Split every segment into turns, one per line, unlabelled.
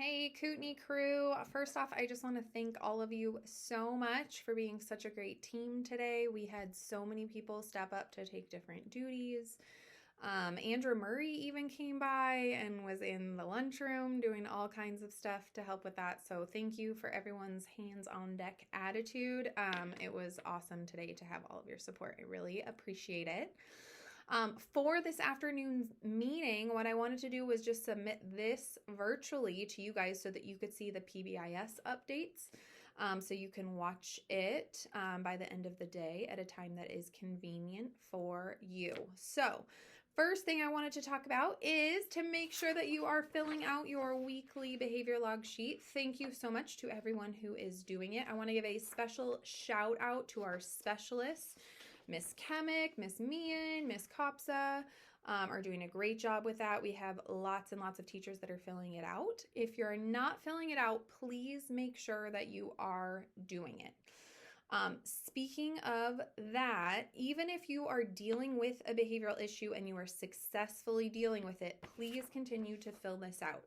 Hey, Kootenai crew. First off, I just want to thank all of you so much for being such a great team today. We had so many people step up to take different duties. Andrew Murray even came by and was in the lunchroom doing all kinds of stuff to help with that. So thank you for everyone's hands on deck attitude. It was awesome today to have all of your support. I really appreciate it. For this afternoon's meeting, what I wanted to do was just submit this virtually to you guys so that you could see the PBIS updates. So you can watch it by the end of the day at a time that is convenient for you. So first thing I wanted to talk about is to make sure that you are filling out your weekly behavior log sheet. Thank you so much to everyone who is doing it. I want to give a special shout out to our specialists. Miss Kemick, Miss Meehan, Miss Kopsa are doing a great job with that. We have lots and lots of teachers that are filling it out. If you're not filling it out, please make sure that you are doing it. Speaking of that, even if you are dealing with a behavioral issue and you are successfully dealing with it, please continue to fill this out.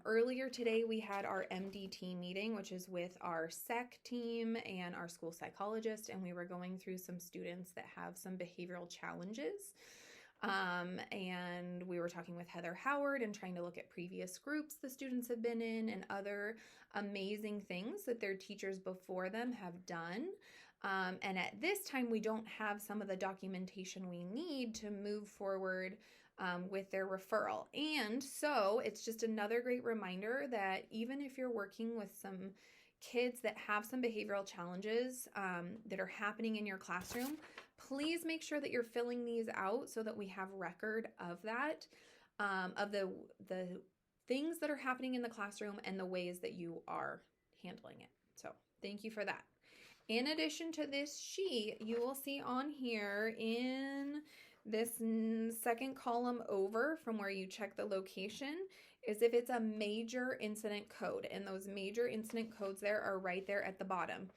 Earlier today, we had our MDT meeting, which is with our SEC team and our school psychologist, and we were going through some students that have some behavioral challenges. And we were talking with Heather Howard and trying to look at previous groups the students have been in and other amazing things that their teachers before them have done. And at this time, we don't have some of the documentation we need to move forward with their referral. And so it's just another great reminder that even if you're working with some kids that have some behavioral challenges that are happening in your classroom, please make sure that you're filling these out so that we have record of that, of the things that are happening in the classroom and the ways that you are handling it. So thank you for that. In addition to this sheet, you will see on here in this second column over from where you check the location is if it's a major incident code, and those major incident codes there are right there at the bottom.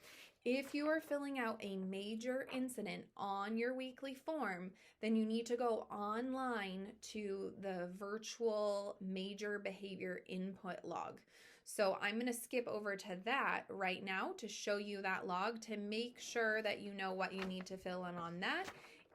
If you are filling out a major incident on your weekly form, then you need to go online to the virtual major behavior input log. So I'm going to skip over to that right now to show you that log to make sure that you know what you need to fill in on that.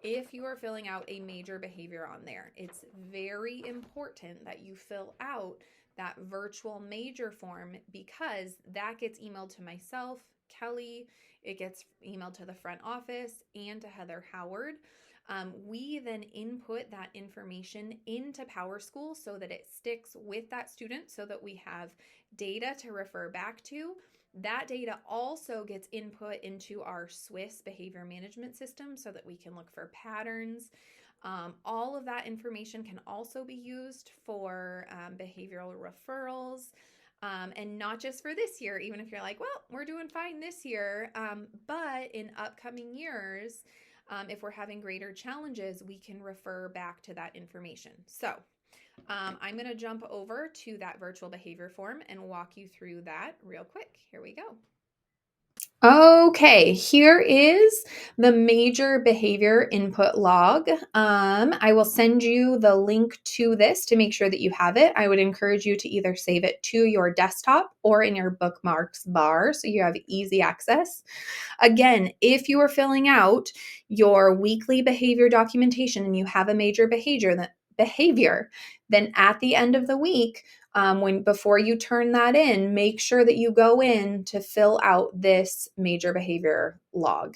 If you are filling out a major behavior on there, it's very important that you fill out that virtual major form because that gets emailed to myself, Kelly, it gets emailed to the front office and to Heather Howard. We then input that information into PowerSchool so that it sticks with that student so that we have data to refer back to. That data also gets input into our Swiss behavior management system so that we can look for patterns. All of that information can also be used for behavioral referrals. And not just for this year, even if you're like, well, we're doing fine this year, but in upcoming years, if we're having greater challenges, we can refer back to that information. So I'm going to jump over to that virtual behavior form and walk you through that real quick. Here we go. Okay, here is the major behavior input log. I will send you the link to this to make sure that you have it. I would encourage you to either save it to your desktop or in your bookmarks bar so you have easy access. Again, if you are filling out your weekly behavior documentation and you have a major behavior, then at the end of the week, before you turn that in, make sure that you go in to fill out this major behavior log.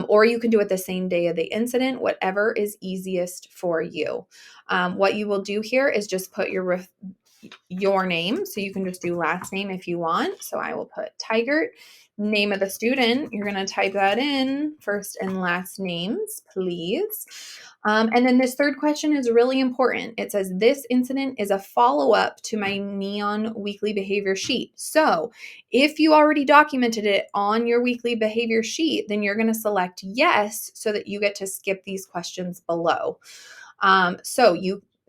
Or you can do it the same day of the incident, whatever is easiest for you. What you will do here is just put your name. So you can just do last name if you want. So I will put Tigert. Name of the student, you're going to type that in, first and last names, please. And then this third question is really important. It says, this incident is a follow-up to my Neon weekly behavior sheet. So if you already documented it on your weekly behavior sheet, then you're going to select yes so that you get to skip these questions below.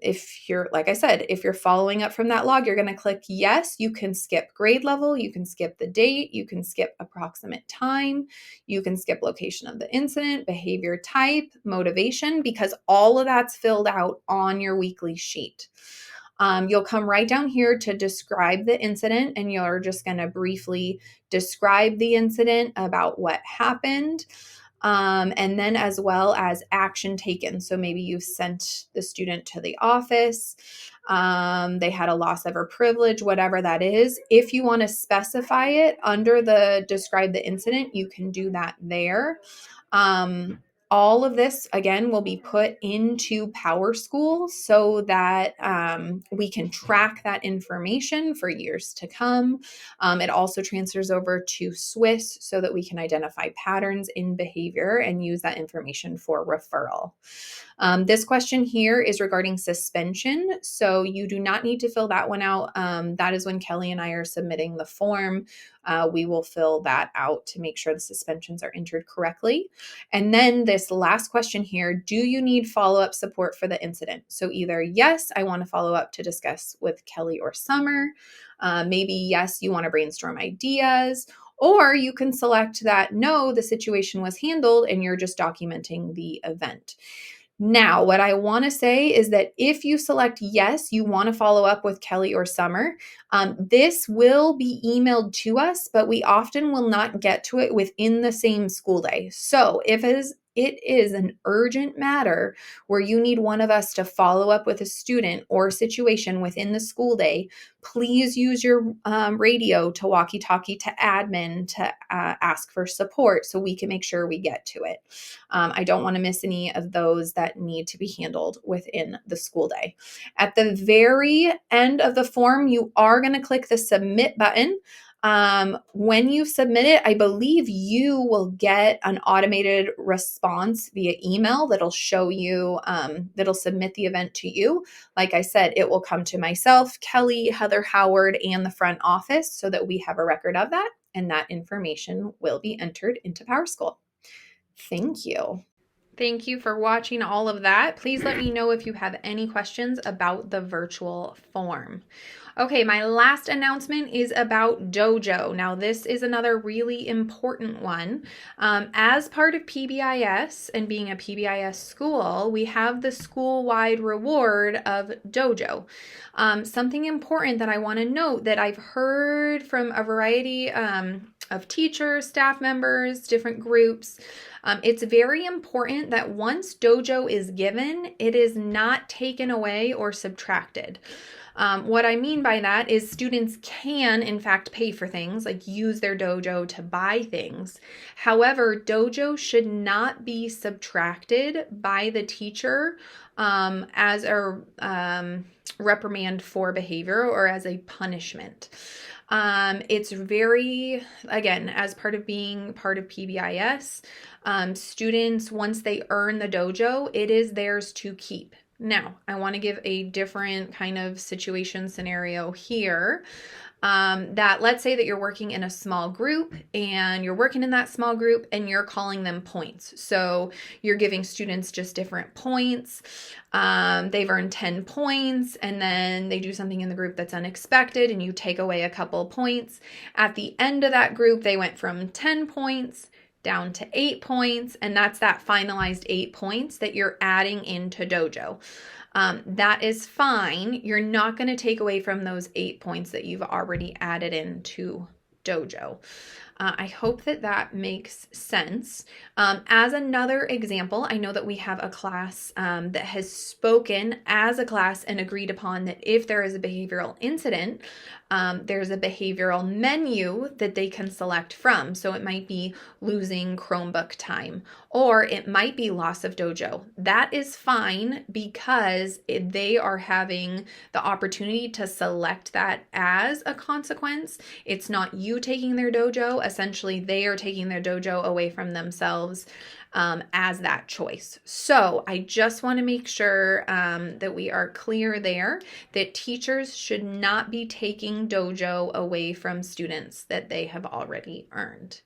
If you're, like I said, if you're following up from that log, you're going to click yes. You can skip grade level, you can skip the date, you can skip approximate time, you can skip location of the incident, behavior type, motivation, because all of that's filled out on your weekly sheet. You'll come right down here to describe the incident, and you're just going to briefly describe the incident about what happened. And then as well as action taken. So maybe you sent the student to the office, they had a loss of her privilege, whatever that is. If you want to specify it under the describe the incident, you can do that there. All of this, again, will be put into PowerSchool so that we can track that information for years to come. It also transfers over to Swiss so that we can identify patterns in behavior and use that information for referral. This question here is regarding suspension, so you do not need to fill that one out. That is when Kelly and I are submitting the form. We will fill that out to make sure the suspensions are entered correctly. And then this last question here, do you need follow-up support for the incident? So either yes, I want to follow up to discuss with Kelly or Summer. Maybe yes, you want to brainstorm ideas. Or you can select that no, the situation was handled and you're just documenting the event. Now, what I want to say is that if you select yes, you want to follow up with Kelly or Summer, this will be emailed to us, but we often will not get to it within the same school day. So if it is an urgent matter where you need one of us to follow up with a student or situation within the school day, please use your radio to walkie-talkie to admin to ask for support so we can make sure we get to it. I don't want to miss any of those that need to be handled within the school day. At the very end of the form, you are going to click the submit button. When you submit it, I believe you will get an automated response via email that'll show you, that'll submit the event to you. Like I said, it will come to myself, Kelly, Heather Howard, and the front office so that we have a record of that, and that information will be entered into PowerSchool. Thank you. Thank you for watching all of that. Please let me know if you have any questions about the virtual form. Okay, my last announcement is about Dojo. Now, this is another really important one. As part of PBIS and being a PBIS school, we have the school-wide reward of Dojo. Something important that I want to note that I've heard from a variety of teachers, staff members, different groups. It's very important that once Dojo is given, it is not taken away or subtracted. What I mean by that is students can, in fact, pay for things, like use their Dojo to buy things. However, Dojo should not be subtracted by the teacher as a reprimand for behavior or as a punishment. It's very, again, as part of being part of PBIS, students, once they earn the Dojo, it is theirs to keep. Now, I want to give a different kind of situation scenario here. That let's say that you're working in a small group and you're working in that small group and you're calling them points. So you're giving students just different points. They've earned 10 points and then they do something in the group that's unexpected and you take away a couple points. At the end of that group, they went from 10 points down to 8 points, and that's that finalized 8 points that you're adding into Dojo. That is fine. You're not going to take away from those 8 points that you've already added into Dojo. I hope that that makes sense. As another example, I know that we have a class that has spoken as a class and agreed upon that if there is a behavioral incident, there's a behavioral menu that they can select from. So it might be losing Chromebook time, or it might be loss of Dojo. That is fine because they are having the opportunity to select that as a consequence. It's not you taking their Dojo. Essentially, they are taking their Dojo away from themselves as that choice. So I just want to make sure that we are clear there that teachers should not be taking Dojo away from students that they have already earned.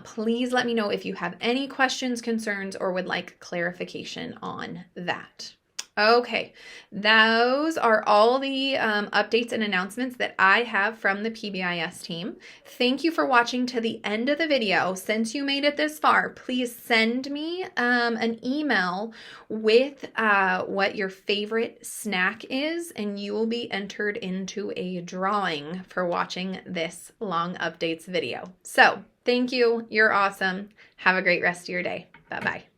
Please let me know if you have any questions, concerns, or would like clarification on that. Okay, those are all the updates and announcements that I have from the PBIS team. Thank you for watching to the end of the video. Since you made it this far, please send me an email with what your favorite snack is, and you will be entered into a drawing for watching this long updates video. So, thank you. You're awesome. Have a great rest of your day. Bye-bye.